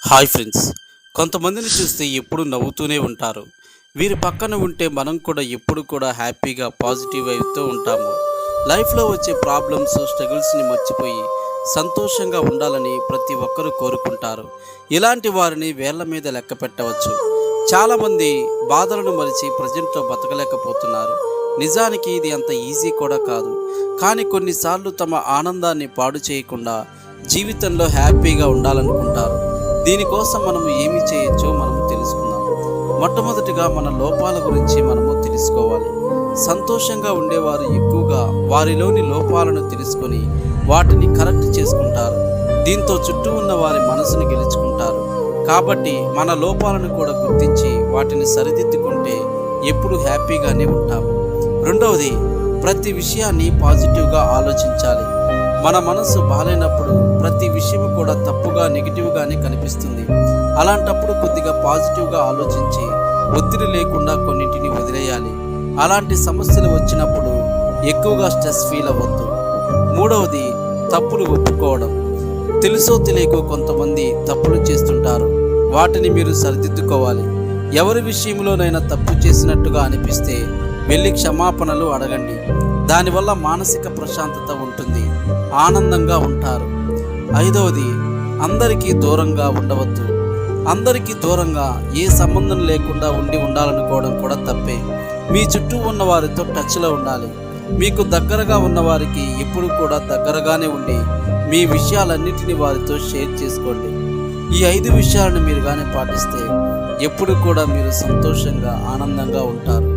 Hi friends. కొంతమందిని చూస్తే ఎప్పుడు నవ్వుతూనే ఉంటారు. వీరి పక్కన ఉంటే మనం కూడా ఎప్పుడు కూడా హ్యాపీగా పాజిటివ్ వైపుతో ఉంటాము. లైఫ్లో వచ్చే ప్రాబ్లమ్స్ స్ట్రగుల్స్ని మర్చిపోయి సంతోషంగా ఉండాలని ప్రతి ఒక్కరూ కోరుకుంటారు. ఇలాంటి వారిని వేళ్ల మీద లెక్క పెట్టవచ్చు. చాలామంది బాధలను మరిచి ప్రజెంట్లో బతకలేకపోతున్నారు. నిజానికి ఇది అంత ఈజీ కూడా కాదు. కానీ కొన్నిసార్లు తమ ఆనందాన్ని పాడు చేయకుండా జీవితంలో హ్యాపీగా ఉండాలనుకుంటారు. దీనికోసం మనము ఏమి చేయొచ్చో మనము తెలుసుకుందాం. మొట్టమొదటిగా మన లోపాల గురించి మనము తెలుసుకోవాలి. సంతోషంగా ఉండేవారు ఎక్కువగా వారిలోని లోపాలను తెలుసుకొని వాటిని కరెక్ట్ చేసుకుంటారు. దీంతో చుట్టూ ఉన్న వారి మనసును గెలుచుకుంటారు. కాబట్టి మన లోపాలను కూడా గుర్తించి వాటిని సరిదిద్దుకుంటే ఎప్పుడు హ్యాపీగానే ఉంటాము. రెండవది, ప్రతి విషయాన్ని పాజిటివ్గా ఆలోచించాలి. మన మనసు బాగాలేనప్పుడు ప్రతి విషయం కూడా తప్పుగా నెగిటివ్గానే కనిపిస్తుంది. అలాంటప్పుడు కొద్దిగా పాజిటివ్గా ఆలోచించి ఒత్తిడి లేకుండా కొన్నింటిని వదిలేయాలి. అలాంటి సమస్యలు వచ్చినప్పుడు ఎక్కువగా స్ట్రెస్ ఫీల్ అవ్వద్దు. మూడవది, తప్పులు ఒప్పుకోవడం. తెలుసో తెలియకో కొంతమంది తప్పులు చేస్తుంటారు. వాటిని మీరు సరిదిద్దుకోవాలి. ఎవరి విషయంలోనైనా తప్పు చేసినట్టుగా అనిపిస్తే వెళ్ళి క్షమాపణలు అడగండి. దానివల్ల మానసిక ప్రశాంతత ఉంటుంది, ఆనందంగా ఉంటారు. ఐదవది, అందరికీ దూరంగా ఉండవద్దు. అందరికీ దూరంగా ఏ సంబంధం లేకుండా ఉండాలనుకోవడం కూడా తప్పే. మీ చుట్టూ ఉన్న వారితో టచ్లో ఉండాలి. మీకు దగ్గరగా ఉన్నవారికి ఎప్పుడు కూడా దగ్గరగానే ఉండి మీ విషయాలన్నిటినీ వారితో షేర్ చేసుకోండి. ఈ 5 విషయాలను మీరు కానీ పాటిస్తే ఎప్పుడు కూడా మీరు సంతోషంగా ఆనందంగా ఉంటారు.